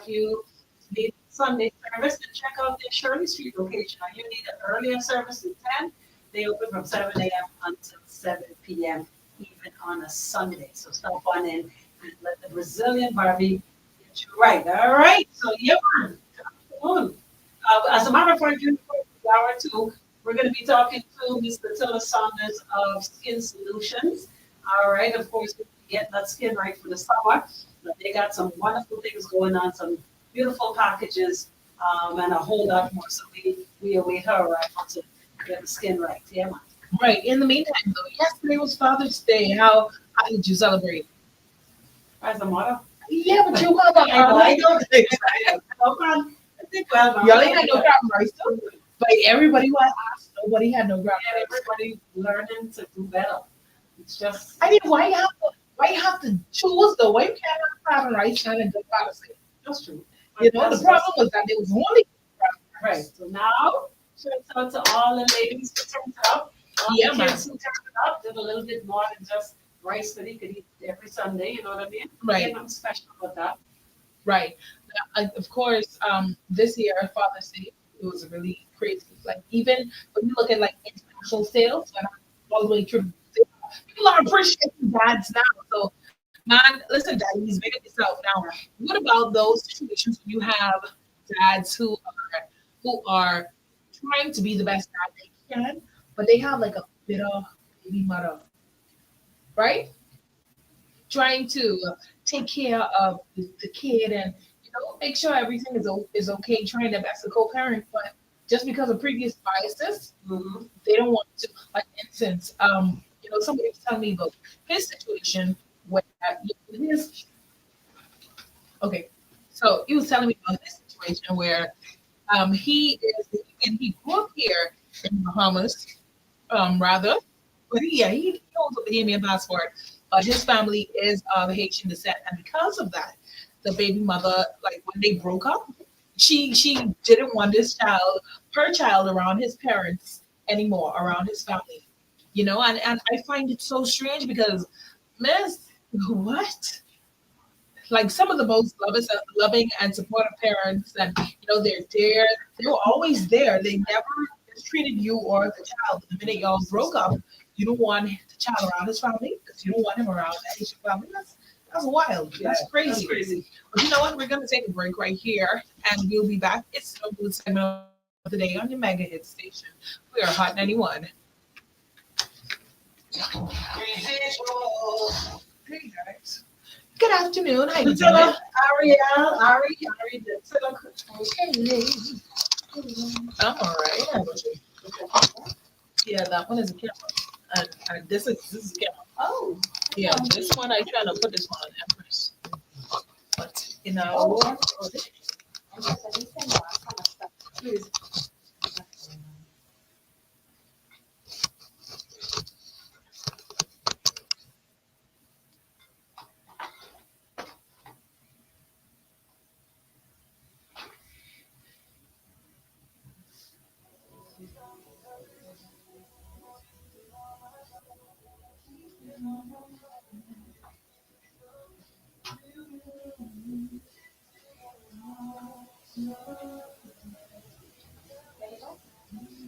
if you need Sunday service, then check out their Shirley Street location. Or you need an earlier service at 10, they open from 7 a.m. until 7 p.m. even on a Sunday. So stop on in and let the Brazilian Barbie get you right. All right. So yeah, man. Come on. As a matter of fact, during the hour two, we're going to be talking to Mr. Tilla Saunders of Skin Solutions. All right. Of course, we get that skin right for the summer. But they got some wonderful things going on, some beautiful packages, and a whole lot more. So we await her arrival to get the skin right. Yeah, man. Right. In the meantime, though, yesterday was Father's Day. How did you celebrate? As a mother. Yeah, but you have I don't think so. No problem. I think well, y'all ain't had no crab rice though. But everybody who I asked, nobody had no crab and rice. everybody learning to do better. It's just I mean, why you have to choose though? Why you can't have crab and rice and a good policy? that's true. You know, the problem was that there was only crab Right. rice. So now, shout out to all the ladies who turned it up. All Yeah, the man. kids who turned it up did a little bit more than just rice that he could eat every Sunday. You know what I mean? Right. Nothing special about that. Right. Of course, this year Father's Day it was really crazy. Like even when you look at like international sales, and all the way through, people are appreciating dads now. So, man, listen, daddies, make it yourself. Now, what about those situations when you have dads who are trying to be the best dad they can, but they have like a bitter baby mother, right? Trying to take care of the kid and make sure everything is okay, trying their best to co-parent, but just because of previous biases, Mm-hmm. they don't want to. Like instance, somebody was telling me about his situation where his okay, so he was telling me about his situation where he grew up here in Bahamas, rather, but he holds a Bahamian passport, but his family is of Haitian descent, and because of that, the baby mother, like when they broke up, she didn't want her child, around his parents anymore, around his family, and I find it so strange because, miss, what? Like some of the most loving and supportive parents, and they were always there. They never mistreated you or the child. But the minute y'all broke up, you don't want the child around his family because you don't want him around the Asian family. That's wild. Yeah, That's crazy. That's crazy. But you know what? We're gonna take a break right here, and we'll be back. It's the good segment of the day on your mega hit station. We are Hot 91. Hey guys. Good afternoon. How you doing? Tilla, Ari, the Tilla. I'm all right. How about you? Yeah, that one is a camera, and this is a camera. Oh. Yeah, this one I try to put this one on Empress, but oh, Please.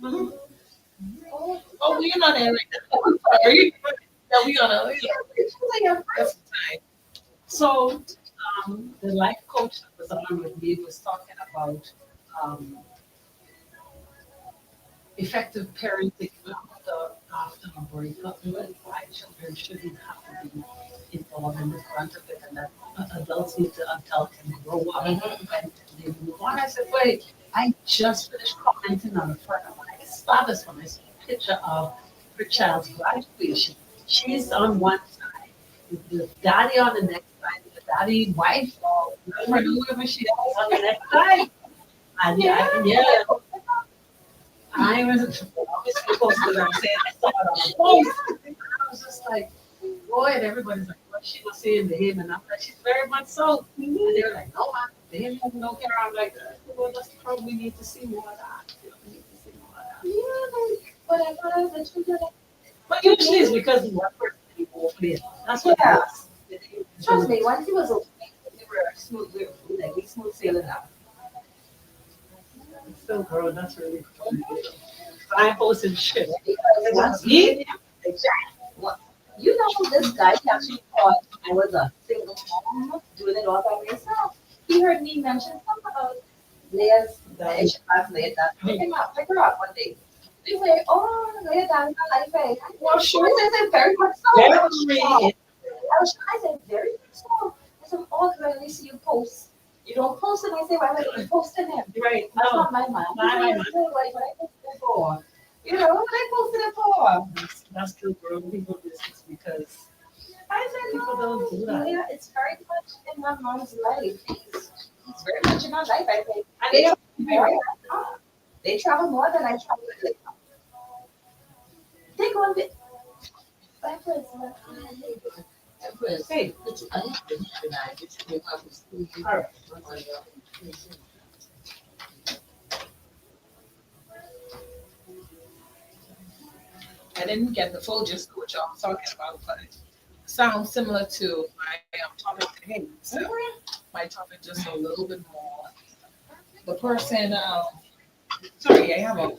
Mhm. oh, we're not there right now. I'm sorry. Yeah, we on a that's the time. So, the life coach that was on with me was talking about um, effective parenting after a breakup. Why children shouldn't have to be involved in the front of it, and that adults need to adult and grow up and they move on. I said, wait, I just finished commenting on a friend of mine's father's one. I saw a picture of her child's graduation. She's on one side, the daddy on the next side, the daddy wife or whoever she is on the next side. And yeah, I was obviously posted and saying I saw it on the post. And I was just like, boy, and everybody's like, what she was saying to him, and I'm like, she's very much so. And they're like, no, man, they don't care. I'm like, well, that's the problem. We need to see more of that. We need to see more of that. Yeah, whatever the children. But usually it's because the one person you go with. That's what it is. Trust me, once he was We were smooth, like we smooth feeling that. So, girl, that's really cool. Signposts and shit. Because once you, what, you know, this guy actually thought I was a single mom doing it all by myself. He heard me mention something about Leah's Asian class later. Pick her up one day. They say, oh, Leah done my life. Eh? Well, sure. I said, very much so. I was shocked. I said, very much so. I said, oh, because I only see you post. You don't post him. I say, why are you posting him? Right. That's No, not my mind. Not my mind. What I posted it for? You know, what I posted it for? that's true, girl. People do this because I said, People no, don't do that. yeah, it's very much in my mom's life. It's very much in my life, I think. And they travel more than they travel more than I travel. They go a bit. hey, all right. I didn't get the full gist of what y'all was talking about, but it sounds similar to my topic today. So my topic just a little bit more. The person, sorry, I have a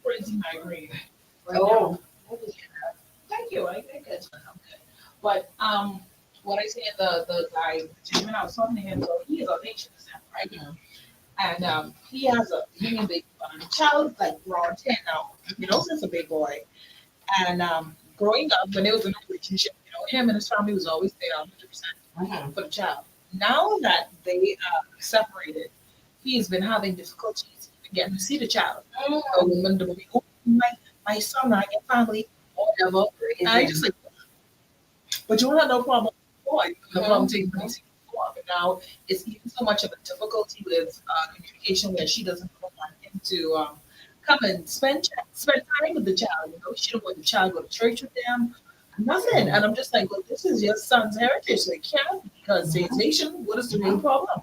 crazy migraine. Right Oh. now. Thank you. I think it's I'm good. But what I say the guy, when I was talking to him, so he is of Asian descent, right? And he has a human big child like around 10 now, since a big boy. And growing up, when they was in a relationship, him and his family was always there 100% for the child. Now that they separated, he's been having difficulties getting to see the child. So when the movie, oh, my son, I get family, or whatever. And I just like, but you have no problem before. No problem taking place before. But now it's even so much of a difficulty with communication where she doesn't want him to come and spend time with the child. She don't want the child to go to church with them. Nothing. And I'm just like, well, this is your son's heritage. So it can't be because he's Asian. What is the real problem?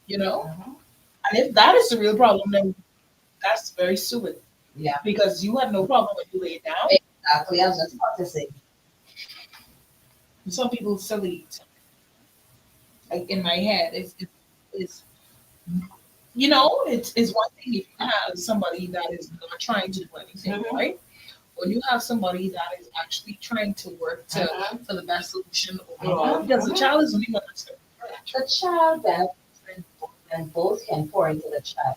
And if that is the real problem, then that's very stupid. Yeah. Because you had no problem when you lay it down. Exactly. I was just about to say. Some people silly. Like in my head, it's it's one thing if you have somebody that is not trying to do anything, right? Or you have somebody that is actually trying to work for the best solution overall. Because the child is only one that's the child benefits and both can pour into the child.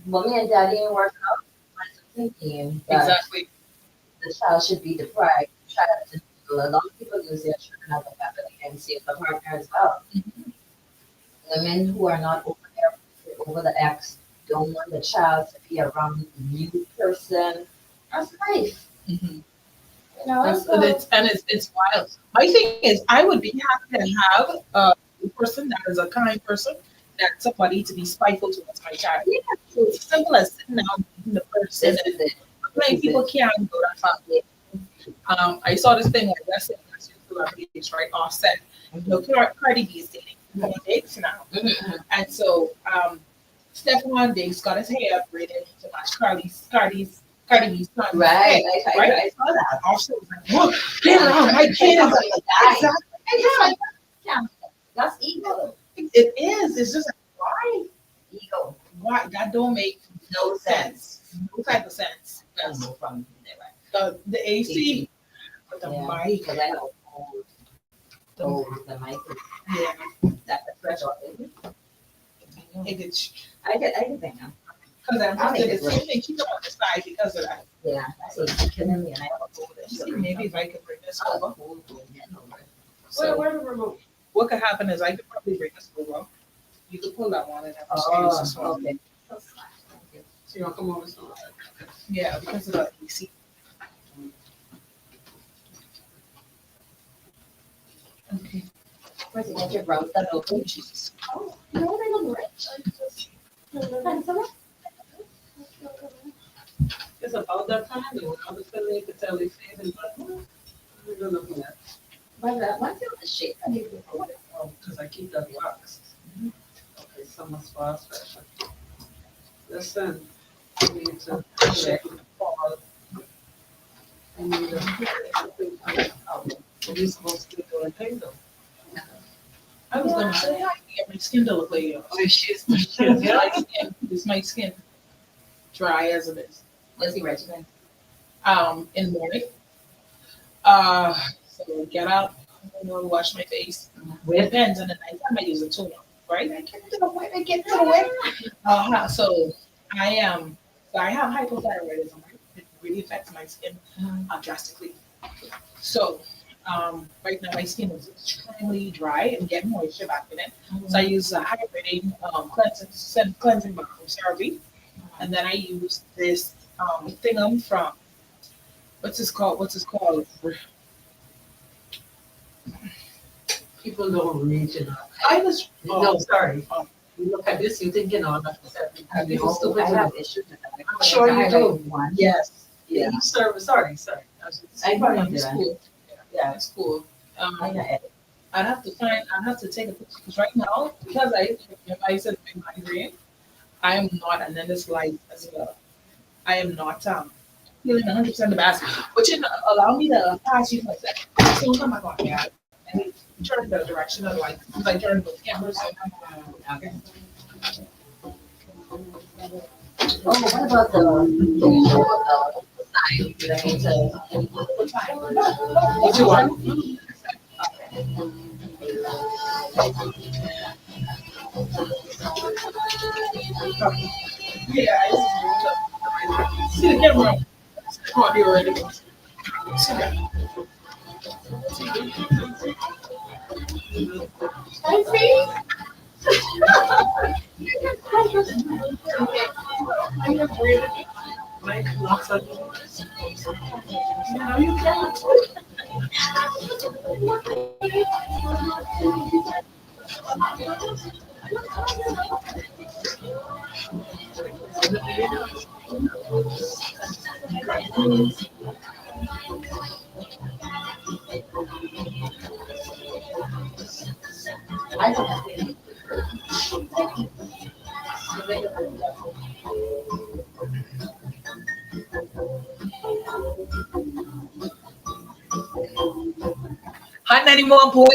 Mommy and daddy didn't work out. I'm thinking that exactly. the child should be deprived. The child, a lot of people use their children as a weapon against the partner as well. Women who are not over the ex don't want the child to be around a new person. That's life. It's wild. My thing is, I would be happy to have a person that is a kind person, that's somebody to be spiteful towards my child. Yeah. So it's simple as sitting down and the person. Like people can't go that far. I saw this thing like that's celebrities, right? Offset. Cardi B is dating on dates now, and so Stephon Diggs got his hair braided to match Cardi B's son. Right, right. I saw that. Offset was like, "Look, get around my kid." Exactly. Yeah, that's ego. It is. It's just like, why? Ego. Why? That don't make No sense. no type of sense. Because From the AC, but the mic, because I know the mic. yeah, That's a pressure. it gets. I can think now. Because I'm just the same thing. Keep them on the side because of that. Yeah, so it's killing me, and I have a cold. See, maybe if I could bring this over. Where So the remote? what could happen is I could probably bring this over. You could pull that one and then I'll use this one. Okay. So y'all come over so Yeah, because of the AC. Okay. Where's it? Get your brows done open. Jesus. Oh, no, they look rich. it's about that time and when I was feeling they could tell they said and we're gonna look at that. But once you have the shape, I need to Because I keep that box. Okay, summer spa special. Listen, I need to check the fall. I need to we're supposed to do a thing though. I was gonna say, I can get my skin to look like yours. Oh, she's Yeah, my skin, it's my skin, dry as it is. What's the regimen? In the morning, so get up, wash my face. Depends on the nighttime. I use a toner, right? I get to the wet. I get to the wet. So I am. So I have hypothyroidism. Right? It really affects my skin drastically. So right now my skin is extremely dry and getting moisture back in it. So I use a hydrating cleansing balm from CeraVe, and then I use this thingum from what's this called? What's this called? people don't read, you know. I just No, sorry. You look at this, you think, you know, that's people stupid. I have issues with that. I'm sure you I do. like one. yes. Yeah, you serve, sorry. I probably It's do. cool. Yeah, it's cool. I got it. I'd have to take a picture because right now, because I said my migraine, I am not, and then this light as well. I am not feeling 100% the best, but you know, allow me to pass you for a second. So come back on here. And turn the direction of the light. Like turn the camera. So okay. Oh, what about the sign that I need to? What you want? Yeah, I just see the camera. Come on, you already. See that? I see. Like, lots of. No, you can't. I don't have it. Hot 91.7,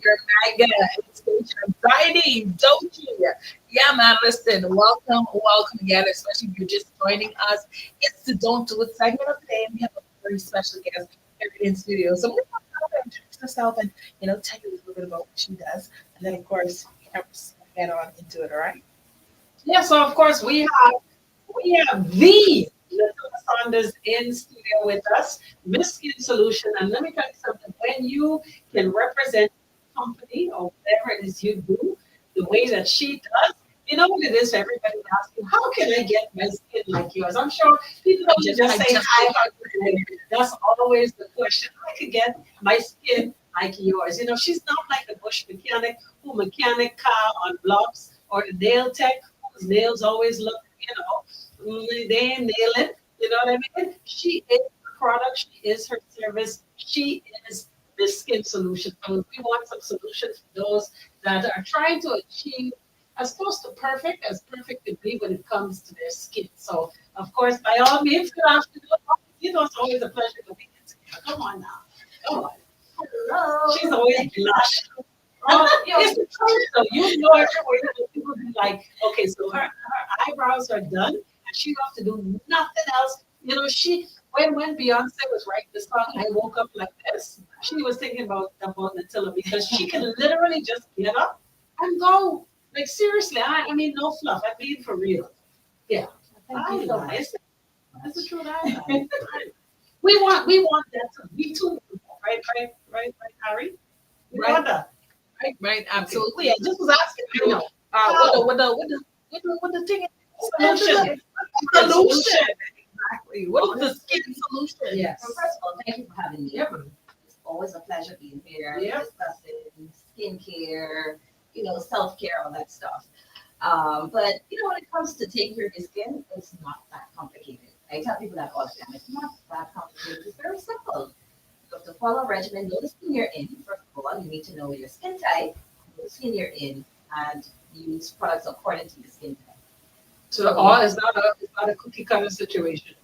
your mega station. Exciting, don't you? Yeah, man, listen, welcome again, especially if you're just joining us. It's the Don't Do It segment of the day, and we have a very special guest here in studio. So we're going to introduce herself and, tell you a little bit about what she does. And then, of course, get on into it, all right? Yeah, so of course we have the Latoya Saunders in studio with us, Miss Skin Solution. And let me tell you something, when you can represent a company or whatever it is you do, the way that she does, you know what it is, everybody asking, how can I get my skin like yours? I'm sure people don't just say, hi, how can I? That's always the question. I could get my skin like yours. You know, she's not like the bush mechanic who mechanic car on blocks or the nail tech whose nails always look, they ain't nailing. You know what I mean? She is the product. She is her service. She is the skin solution. So we want some solutions for those that are trying to achieve as close to perfect as perfect can be when it comes to their skin. So, of course, by all means, good afternoon. You know, it's always a pleasure to be here. Come on now. Come on. Hello. She's always blush. It's the truth, though. You know everywhere. People be like, okay, so her eyebrows are done, and she don't have to do nothing else. You know, when Beyonce was writing the song, I woke up like this. She was thinking about Nutella because she can literally just get up and go. Like seriously, I mean, no fluff. I mean, for real. Yeah. Thank you so much. That's the truth. We want that to be too. Right, Harry. We Right. want that. Right, absolutely. I just was asking I you, know. what the thing is? Solution. Solution. Exactly. What is the skin solution? Yes. Well, first of all, thank you for having me. Yep. It's always a pleasure being here, Yep. discussing skincare, self-care, all that stuff. But when it comes to taking care of your skin, it's not that complicated. I tell people that all the time. It's not that complicated. It's very simple. You have to follow a regimen, know the skin you're in. First of all, you need to know your skin type, know the skin you're in, and use products according to your skin type. So it's not a cookie cutter situation.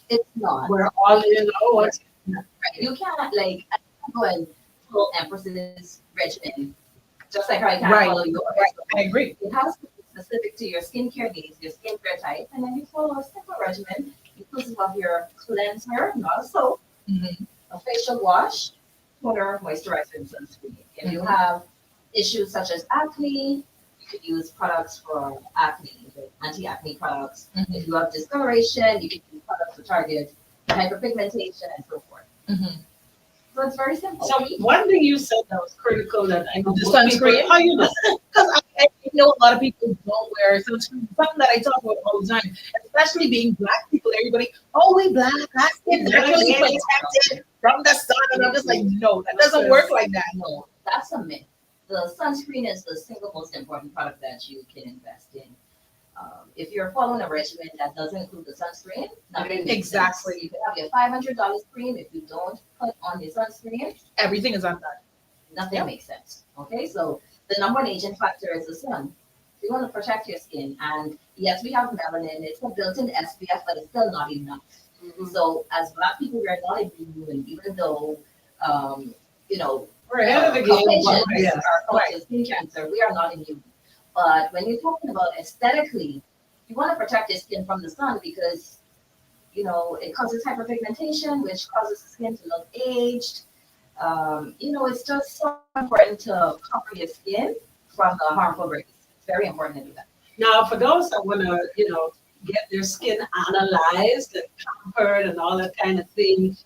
It's not. We're all in. What's Right. You cannot I can't go and full emphasis regimen just like how I can't Right. follow yours. Right. I agree. It has to be specific to your skincare needs, your skincare type, and then you follow a simple regimen inclusive of your cleanser, not a soap, Mhm. a facial wash, toner, moisturizer, and sunscreen. If you have issues such as acne, you could use products for acne, the anti-acne products. Mhm. If you have discoloration, you can use products to target hyperpigmentation and so forth. Mhm. So it's very simple. So one thing you said that was critical that I know The most people, sunscreen? how you know? Because I know a lot of people don't wear sunscreen. Something that I talk about all the time, especially being black people. Everybody, oh, we black, our skin naturally protected from the sun. And I'm just like, no, that doesn't work like that. No, that's a myth. The sunscreen is the single most important product that you can invest in. If you're following a regimen that doesn't include the sunscreen, nothing makes Exactly. sense. You can have your $500 cream. If you don't put on your sunscreen, Everything is on that. nothing Yep. makes sense. Okay, so the number one agent factor is the sun. You want to protect your skin, and yes, we have melanin. It's a built-in SPF, but it's still not enough. So as black people, we are not immune, even though, you know, We're ahead of the game. Caucasians but yes. are causing skin cancer. We are not immune. But when you're talking about aesthetically, you want to protect your skin from the sun because, you know, it causes hyperpigmentation, which causes the skin to look aged. You know, it's just so important to cover your skin from the harmful rays. It's very important to do that. Now, for those that want to, get their skin analyzed and pampered and all that kind of thing,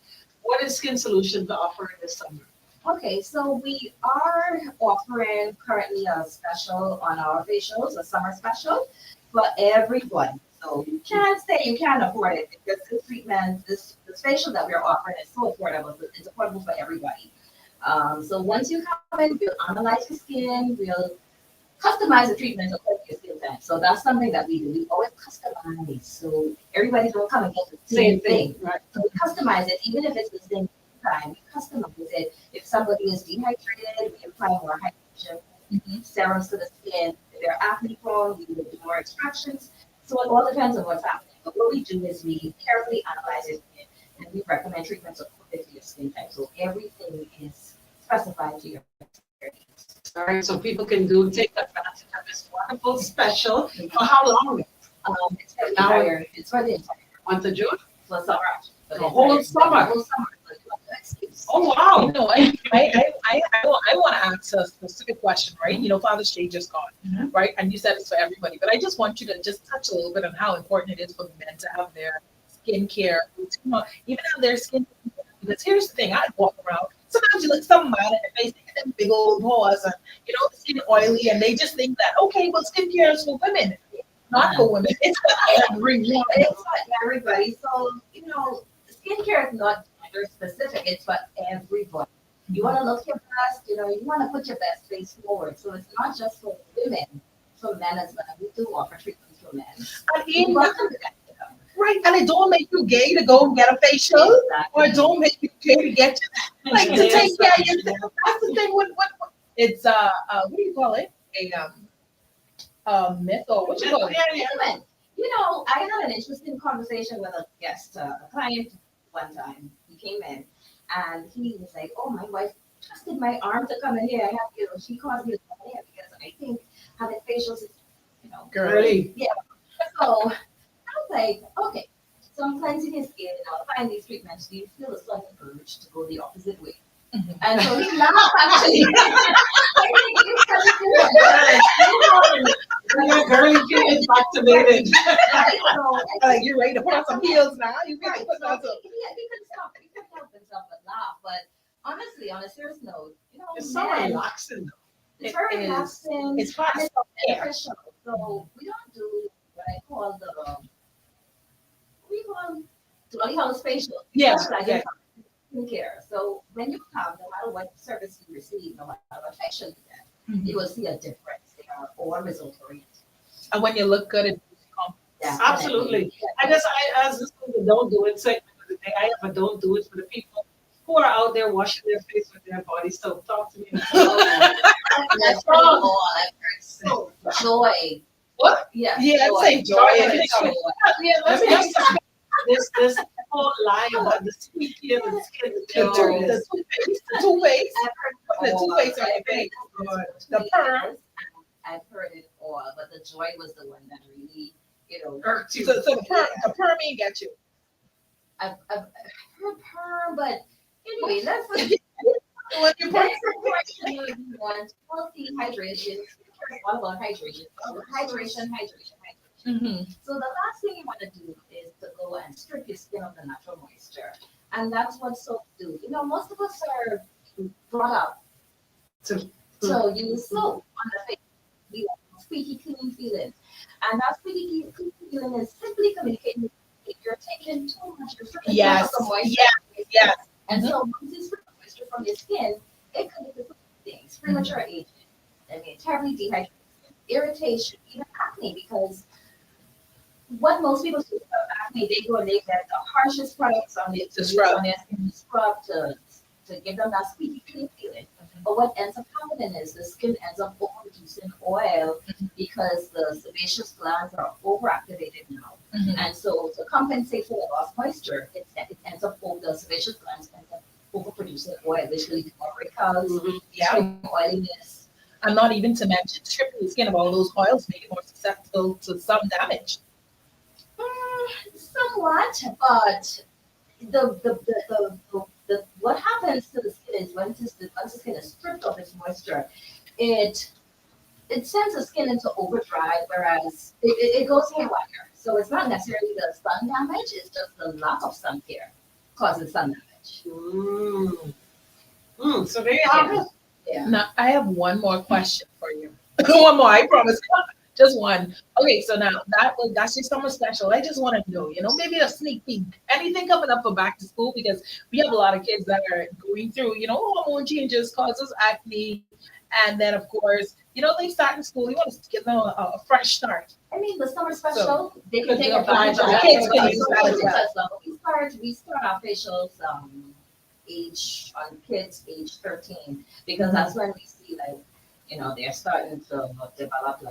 what is Skin Solutions offering this summer? Okay, so we are offering currently a special on our facials, a summer special for everyone. So you can't say you can't afford it because this treatment, this facial that we're offering is so affordable. It's affordable for everybody. So once you come in, we'll analyze your skin, we'll customize the treatment according to your skin type. So that's something that we do. We always customize. So everybody don't come and get the same thing. right? So we customize it, even if it's the same time, we customize it. If somebody is dehydrated, we apply more hydration serums to the skin. If they're acne prone, we will do more extractions. So it all depends on what's happening. But what we do is we carefully analyze your skin and we recommend treatments according to your skin type. So everything is specified to your needs. All right, so people can take advantage of this wonderful special. For how long? It's for the entire, it's for the entire Month of June? for summer. For The whole summer? The whole summer. So you have no excuse. Oh, wow. You know, I want to ask a specific question, right? You know, Father's Day just gone, right? And you said it's for everybody, but I just want you to just touch a little bit on how important it is for men to have their skincare, even have their skin. Because here's the thing, I walk around. Sometimes you look some man in the face, they get them big old paws, and the skin oily, and they just think that well, skincare is for women, not for women. It's for everyone. It's for everybody. So, skincare is not gender specific, it's for everybody. You want to look your best, you want to put your best face forward. So it's not just for women, for men as well. We do offer treatments for men. And We even welcome the guys to come. right, and it don't make you gay to go and get a facial, or it don't make you gay to get to take care of yourself. That's the thing. What it's what do you call it? A myth or what you call it? Listen, I had an interesting conversation with a guest, a client one time. He came in and he was like, "Oh, my wife twisted my arm to come in here. I have she caused me to come in here because I think having facials is, Girly. Yeah. So I was like, okay. So I'm cleansing his skin and I'll find these treatments. Do you feel a sudden urge to go the opposite way? And so he laughed actually. Your girly feelings activated. Like you're ready to put on some heels now. You Right, can put on some. he couldn't stop. He couldn't help himself but laugh. But honestly, on a serious note, It's so men, relaxing. it's It very is. relaxing. It's part of and self-care. beneficial. So we don't do what I call Dolly House facial. Yeah, Specialize yeah. in skincare. So when you come, no matter what service you receive, no matter what facial you get, you will see a difference. They are all result oriented. And when you look good, Absolutely. I as this one, don't do it segment of the day, I have a don't do it for the people who are out there washing their face with their body soap. Talk to me. That's all. I've heard so joy. What? Yeah. Yeah, I'd say joy. Yeah, let me ask you, this whole lie about the sweet tea and the skin. The toothpaste. I've heard The all. toothpaste on your face. The perm. I've heard it all, but the joy was the one that really, Irked you. So the perm ain't get you. I've heard perm, but anyway, let's When you perm, next question we want healthy hydration. It's all about hydration. Hydration. Mhm. So the last thing you want to do is to go and strip your skin of the natural moisture. And that's what soap do. Most of us are brought up To- to use soap on the face. We want squeaky clean feeling. And that squeaky clean feeling is simply communicating if you're taking too much, you're stripping too much Yes. of the moisture. Yes. And so once you strip the moisture from your skin, it could lead to things, premature aging, terribly dehydrated skin, irritation, even acne, because what most people do about acne, they go and they get the harshest products on their, To scrub. on their skin to scrub to give them that squeaky clean feeling. But what ends up happening is the skin ends up overproducing oil because the sebaceous glands are overactivated now. Mhm. And so to compensate for the lost moisture, it ends up the sebaceous glands end up overproducing oil, which leads to more breakouts, Yeah. skin oiliness. And not even to mention stripping the skin of all those oils, make it more susceptible to some damage. Somewhat, but the what happens to the skin is once the skin is stripped of its moisture, it sends the skin into overdrive, whereas it goes haywire. So it's not necessarily the sun damage; it's just the lack of sun care causes sun damage. So there you have it. Yeah. Now, I have one more question for you. One more, I promise. Just one. Okay, so now that's your summer special. I just want to know, maybe a sneak peek. Anything coming up for back to school? Because we have a lot of kids that are going through, hormone changes causes acne. And then, of course, they start in school. You want to give them a fresh start. I mean, the summer special, they can could take apply advantage to of the that. kids can use that as We start our facials on kids age 13 because that's when we see they're starting to develop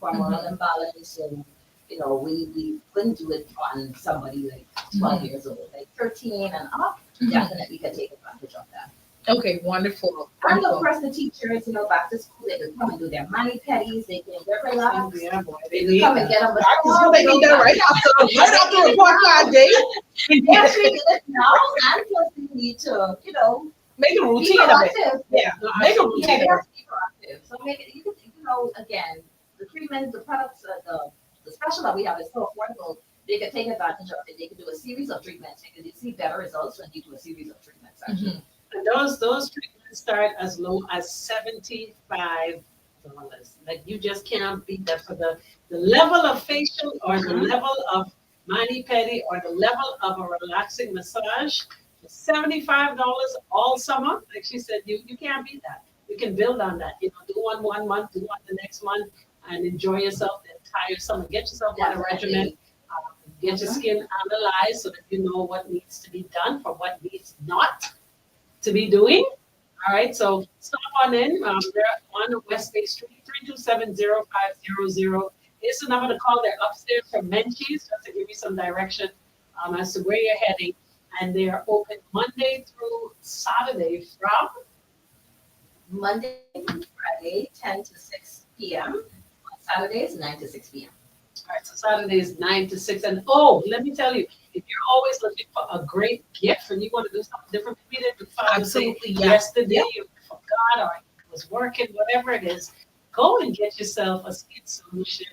hormonal imbalance, and we wouldn't do it on somebody 12 years old, 13 and up. Definitely can take advantage of that. Okay, wonderful. And of Wonderful. course, the teachers, back to school, they can come and do their mani pedis, they can get relaxed. Yeah, boy. They can come and get a Back to school, they need that right after report card day. They actually do it now, and plus they need to, Make a be routine of it. proactive. Yeah, make a Yeah, routine they of it. have to be proactive. So make it, again, the treatment, the products, the special that we have is so affordable. They can take advantage of it. They can do a series of treatments. They can see better results when you do a series of treatments. Actually. Mhm. And those treatments start as low as $75. Like you just can't beat that for the level of facial or the level of mani pedi or the level of a relaxing massage. $75 all summer. Like she said, you can't beat that. You can build on that. Do one month, do one the next month, and enjoy yourself the entire summer. Get yourself on a regimen. Get your skin analyzed so that you know what needs to be done from what needs not to be doing. All right, so stop on in. They're on West Bay Street, 327-0500 is the number to call. They're upstairs from Menchie's, just to give you some direction as to where you're heading. And they are open Monday through Saturday from Monday through Friday, 10 to 6 p.m. On Saturdays, 9 to 6 p.m. All right, so Saturday is 9 to 6. And let me tell you, if you're always looking for a great gift and you want to do something different, maybe you didn't Absolutely, yeah. yesterday, you forgot, or it was working, whatever it is, go and get yourself a Skin Solution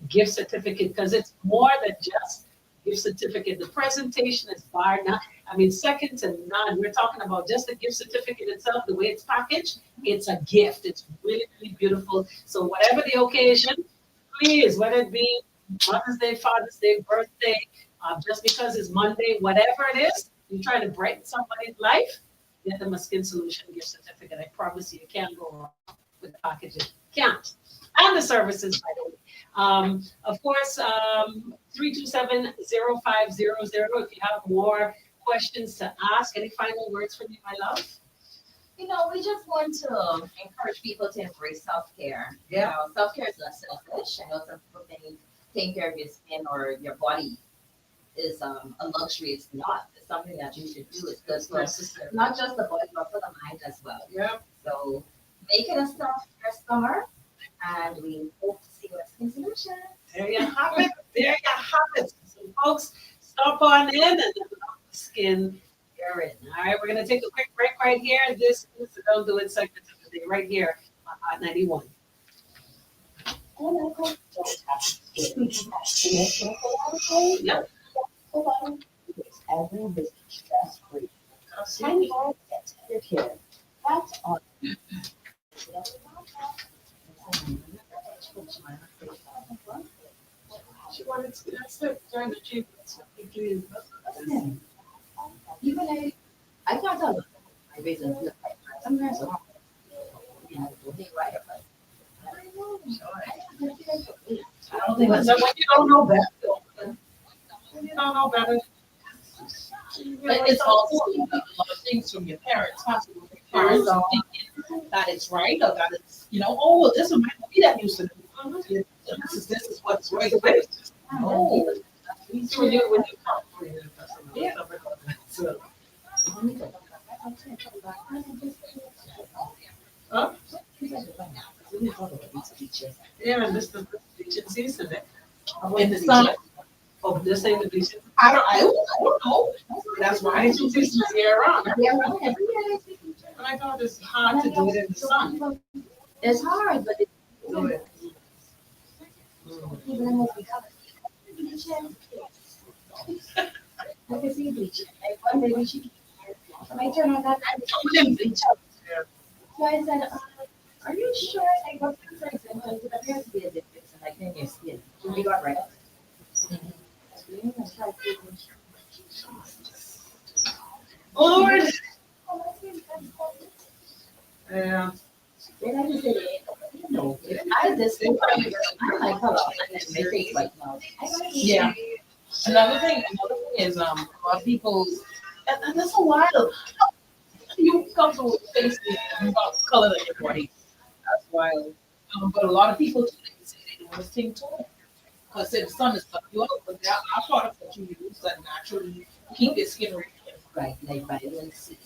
gift certificate, because it's more than just gift certificate. The presentation is bar none. Second to none. We're talking about just the gift certificate itself, the way it's packaged. It's a gift. It's really, really beautiful. So whatever the occasion, please, whether it be Mother's Day, Father's Day, birthday, just because it's Monday, whatever it is, you try to brighten somebody's life, get them a Skin Solution gift certificate. I promise you can't go wrong with the packaging. Can't. And the services, by the way. Of course, 327-0500. If you have more questions to ask, any final words from you, my love? We just want to encourage people to embrace self-care. Self-care is not selfish. I know some people think taking care of your skin or your body is a luxury. It's not. It's something that you should do. It's good for Necessary. not just the body, but for the mind as well. Yep. So make it a start for summer, and we hope to see you at Skin Solution. There you have it. There you have it. So folks, stop on in and develop the skin caring. All right, we're gonna take a quick break right here. This is the Don't Do It segment of the day right here on Hot 91. Yep. Every business stress free. Tiny Bar Extended Care. That's on. She wanted to, that's the kind of achievements that we do. Listen, even I can't tell my reason. Sometimes I'm right, but I don't think that's, when you don't know better. When you don't know better. But it's also a lot of things from your parents, possibly your parents are thinking that it's right or that it's, oh, well, this might not be that used to do. This is what's right. No. So when you come for you, Yeah. so, yeah, and this is the bleaching season. In the sun, Oh, this ain't the bleaching. I don't know. That's why it's Bleaching season is year round. yeah, And I thought it's hard to do it in the sun. it's hard, but it's Do it. even almost recovered. I can see bleaching. Like one baby, she I turn on that. So I said, are you sure? Like, what for example, it appears to be a difference like in your skin. You got right. Lord. Yeah. Then I just said, no. I just think I'm like, hello, my face like no. Yeah. Another thing is a lot of people, and that's a while. You come to a face about color that your body. That's wild. But a lot of people too, they say they do this thing too. Because the sun is coming you up, but there are products that you use that naturally keep your skin radiant. Right, like vitamin C.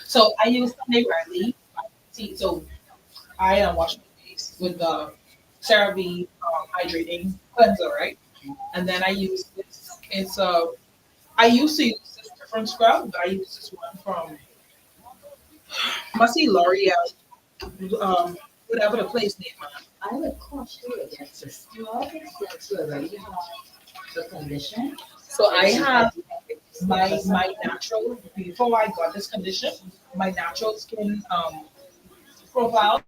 So I use Sunday Riley. So I wash my face with the CeraVe hydrating cleanser, right? And then I use this. I used to use this different scrub, but I use this one from must see L'Oreal, whatever the place name. I would caution you against the scrub since you already have the condition. So I have my natural before I got this condition, my natural skin profile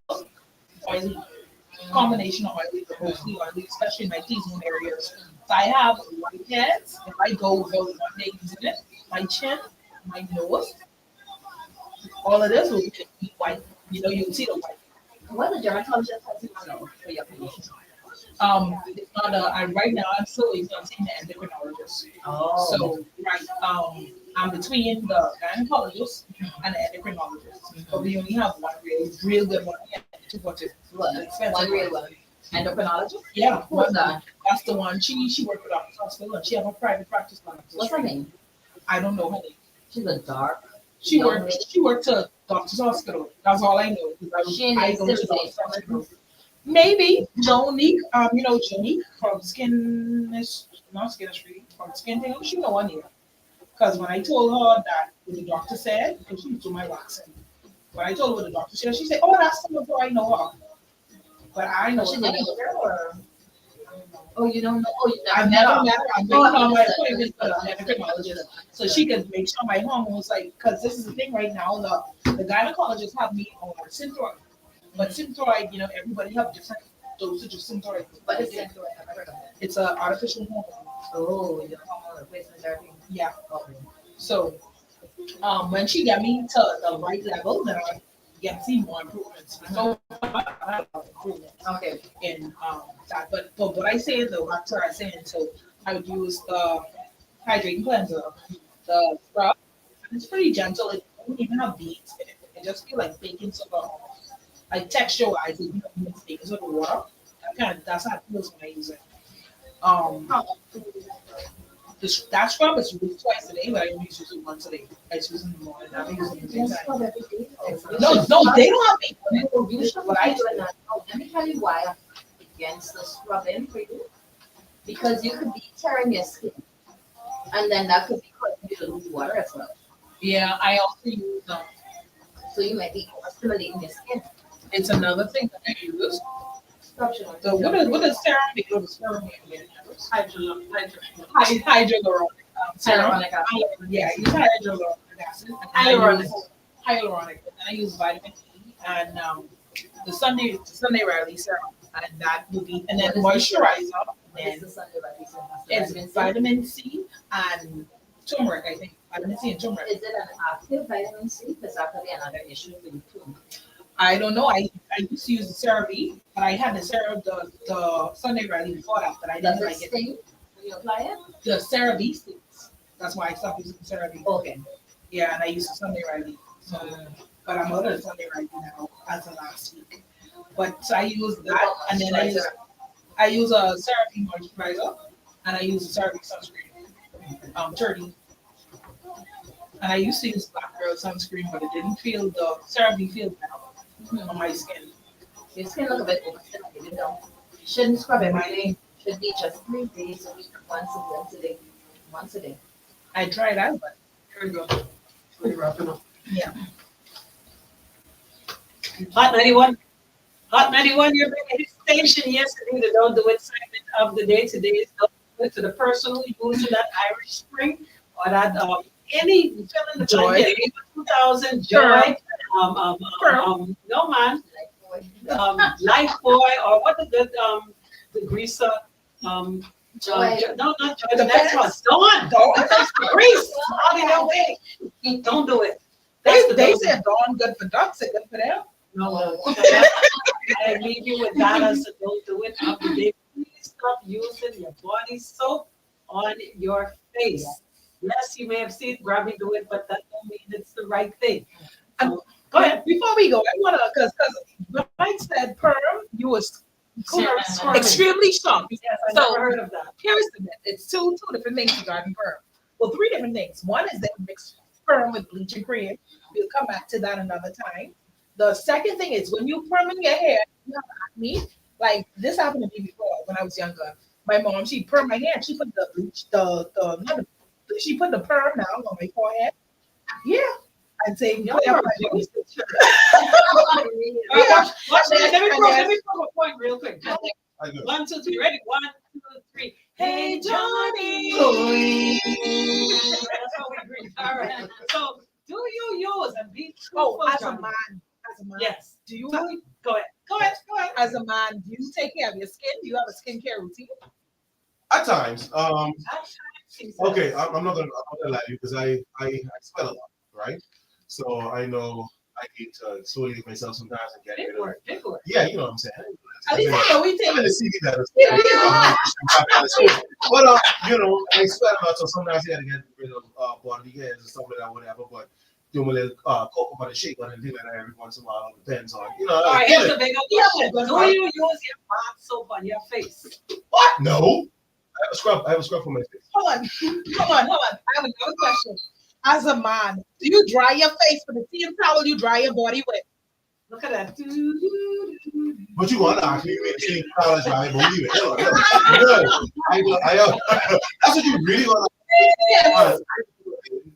oily, combination of oily, but mostly oily, especially in my T-zone areas. So I have white heads. If I go about 1 day using it, my chin, my nose, all of this will be white. You can see the white. What the dermatologist has you know for your condition? It's not right now I'm still seeing the endocrinologist. Oh. So I'm between the gynecologist and the endocrinologist. But we only have one real good one. Yeah, What? expensive One real one. Endocrinologist? Yeah, Who's that? that's the one. She worked for Doctor's Hospital and she have a private practice. What's her name? I don't know her name. She's a dark. She worked at Doctor's Hospital. That's all I know. She in I the go to city. Doctor's Hospital. Maybe Jonique, Jonique from not Skin Street, from Skin Thing. She know one here. Because when I told her that what the doctor said, because she do my waxing. When I told her what the doctor said, she said, "Oh, that's someone who I know her." But I know She her. didn't know her, or? Oh, you don't know? Oh, you I've never met her. I'm Oh, waiting on my understood. appointment for the endocrinologist. So she could make sure my hormones, because this is the thing right now, the gynecologist have me on Synthroid. But Synthroid, everybody have different dosage of Synthroid. What is it? I've never heard of it. It's an artificial hormone. Oh, the hormone replacement therapy. Yeah. Okay. So when she get me to the right level, then I get see more improvements. So I have improvements Okay. in that. But what I say, the doctor I saying, so I would use the hydrating cleanser, the scrub. And it's pretty gentle. It don't even have beads in it. It just feel like baking soda. Like texture wise, it mix baking soda with water. That's how it feels when I use it. That scrub is used twice a day, but I only use it once a day. I use it in the morning, I don't use it in the You daytime. scrub every day. No, they don't have me. You should What I do it now. Oh, let me tell you why I'm against the scrubbing for you. Because you could be tearing your skin. And then that could be causing you to lose water as well. Yeah, I also use So you might be stimulating your skin. it's another thing that I use. Scrub should not So be what is ceramic? What is ceramic? Hyaluronic Hyaluronic serum. Hyaluronic acid. Yeah, I use hyaluronic acid. And I Hyaluronic. use hyaluronic. And then I use vitamin E and the Sunday Riley serum. And that would be, and then moisturizer. What is And the Sunday Riley serum? it's vitamin C and turmeric, I think. Vitamin C and turmeric. Is it an active vitamin C? Because that could be another issue for you too. I don't know. I used to use the CeraVe, but I had the the Sunday Riley before that, but I Does didn't it like it. sting when you apply it? The CeraVe sticks. That's why I stopped using CeraVe. Okay. Yeah, and I use the Sunday Riley. So, but I'm out of the Sunday Riley now as of last week. But I use that, and then I use a CeraVe moisturizer, and I use a CeraVe sunscreen, 30. And I used to use Black Girl sunscreen, but it didn't feel the CeraVe feel better on my skin. Your skin look a bit overstimulated though. Shouldn't scrub every My day. name, Should be just 3 days a week, once a day. Once a day. I tried out, but Here we go. We're wrapping up. yeah. Hot 91. Hot 91, your big station yesterday. The Don't Do It segment of the day. Today is Don't Do It to the person who used that Irish Spring or that any fill in the Joy. blank, 2000 Joy. No man. Life Boy or what the greaser Joy. no, not Joy. The next one. Dawn. That's the grease. Out of your way. Don't do it. That's the They don't do it. said Dawn good for ducks and good for them. No, I leave you with that as a don't do it. Please stop using your body soap on your face. Yes, you may have seen Gravy do it, but that don't mean it's the right thing. Go ahead. Before we go, I wanna because when I said perm, you was extremely shocked. Yes, I So- never heard of that. Here's the myth. It's two different things regarding perm. Well, three different things. One is they mix perm with bleach and cream. We'll come back to that another time. The second thing is when you perming your hair, you have acne. Like this happened to me before when I was younger. My mom, she permed my hair. And she put the bleach, she put the perm now on my forehead. Yeah, I'd say Y'all yeah, are abused. Watch that. Let me prove a point real quick. I go. 1, 2, 3. Ready? 1, 2, 3. Hey, Johnny. That's how we agree. All right. So do you use and be truthful, Oh, as a Johnny? man, Yes. Do you? Go ahead. Go ahead. As a man, do you take care of your skin? Do you have a skincare routine? At times, She says. okay, I'm not gonna lie to you because I sweat a lot, right? So I know I need to slowly myself sometimes and get Big rid of. word. Big word. Yeah, you know what I'm saying. At least I know we I'm take gonna see that. Yeah. But you know, I sweat a lot, so sometimes I gotta get rid of body hairs and stuff like that, whatever. But do a little cocoa butter shake on and thing like that every once in a while. Depends on, you know. All right, get here's it. the big Yeah, question. Do you use your bath soap on your face? What? No. I have a scrub for my face. Hold on. I have another question. As a man, do you dry your face with the same towel you dry your body with? Look at that. But you want to actually make sure college, I believe it. Hell, that's what you really want to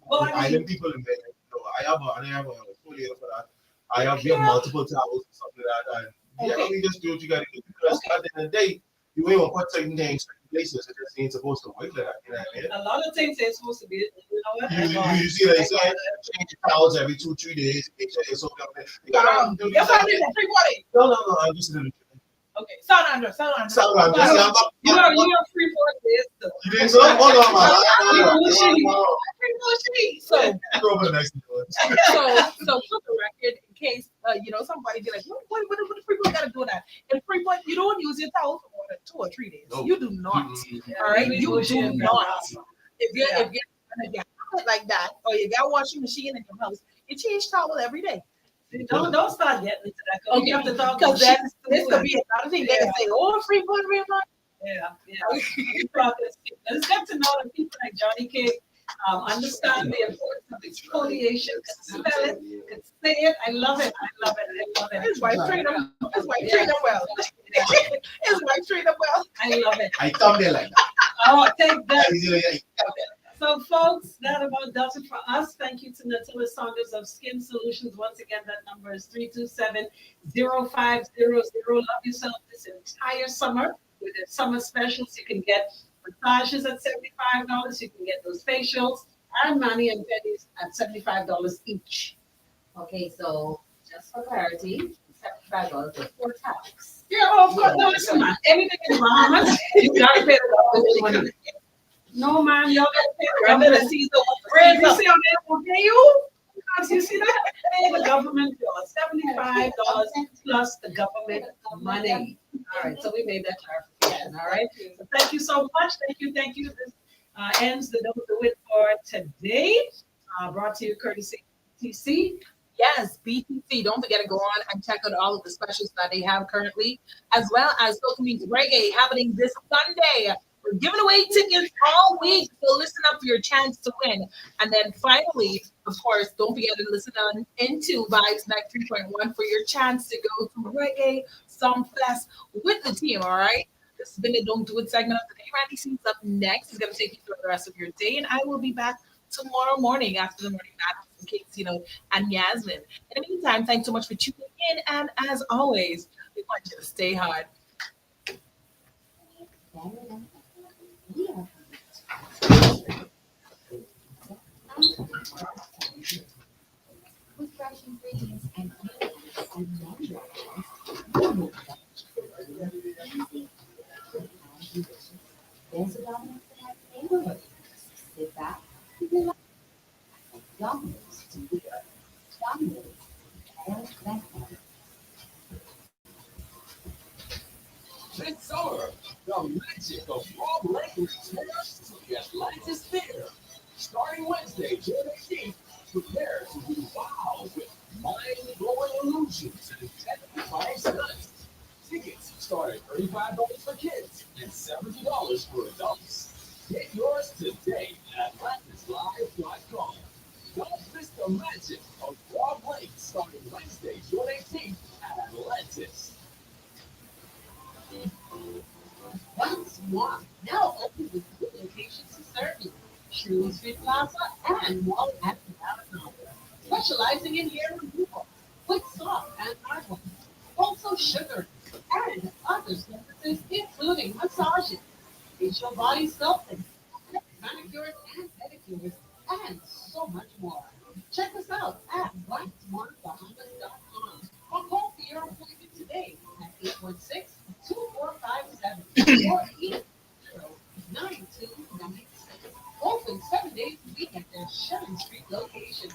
Well, I mean- island people in there. You know, I have a folio for that. I have multiple towels and stuff like that. And yeah, Okay. you just do what you got to do. Because at the end of the day, you ain't want to put certain things in places that just ain't supposed to work like that. You know what I mean? A lot of things ain't supposed to be. You know what? You see what I say? Change your towels every 2-3 days. Make sure it's soaked up there. You gotta do Yes, I did that. Free body. No, I'm just in the Okay. Sound under. sound on. You are free for this. Though. You think so? Hold on, man. So, Go over the next one. so for the record, in case somebody be like, what the frequent gotta do that? And frequent, you don't use your towel for more than 2 or 3 days. No. You do not. Mm-mm. All right, Maybe you we do should not. have If you're gonna get it like that, or you got a washing machine in your house, you change towel every day. Don't start getting into that. 'Cause we have to talk Because about this could be another thing. They can say, oh, frequent. Let's get to know the people like Johnny Cake. Understand the importance of exfoliation. Could spell it, could say it. I love it. I love it. I love it. His wife trained him. His wife trained him well. His wife trained him well. I love it. I come there like that. Oh, take that. I So, folks, that about does it for us. Thank you to Natilla Saunders of Skin Solutions. Once again, that number is 327-0500. Love yourself this entire summer with the summer specials. You can get massages at $75. You can get those facials and mani and pedis at $75 each. Okay, so just for clarity, $75 for 4 tax. Yeah, oh, of course. No, listen, man. Anything in Bahamas, you gotta pay the government. No, man, y'all gotta pay the government. Remember the season Red, you see on that will pay you? Because you see that? Pay the government bill, $75 plus the government money. All right, so we made that clarification, all right? So thank you so much. Thank you. This ends the Don't Do It for today. Brought to you courtesy TC. Yes, BTC. Don't forget to go on and check out all of the specials that they have currently, as well as Soca Meets Reggae happening this Sunday. We're giving away tickets all week, so listen up for your chance to win. And then finally, of course, don't forget to listen on into Vibes Night 3.1 for your chance to go to Reggae Song Fest with the team, all right? This has been the Don't Do It segment of the day. Randy C's up next. He's going to take you through the rest of your day, and I will be back tomorrow morning after the morning battle from Casino and Yasmin. In the meantime, thanks so much for tuning in, and as always, we want you to stay hard. With fresh ingredients and natural. There's a Domino's in that neighborhood. Sit back, relax. Domino's to the earth. Domino's and that. This summer, the magic of Rob Lake returns to the Atlantis Theater. Starting Wednesday, June 18th, prepare to be wowed with mind-blowing illusions and terrifying stunts. Tickets start at $35 for kids and $70 for adults. Get yours today at AtlantisLive.com. Don't miss the magic of Rob Lake starting Wednesday, June 18th at Atlantis. Once more, now open with 2 locations to serve you. Shrewsbury Street Plaza and Wall at Marathon. Specializing in hair removal, with soft and hard ones. Also sugar and other services, including massages, facial body sculpting, manicures and pedicures, and so much more. Check us out at oncemorebahamas.com or call for your appointment today at 816-2457 or 890-9296. Open 7 days a week at their Sherman Street location.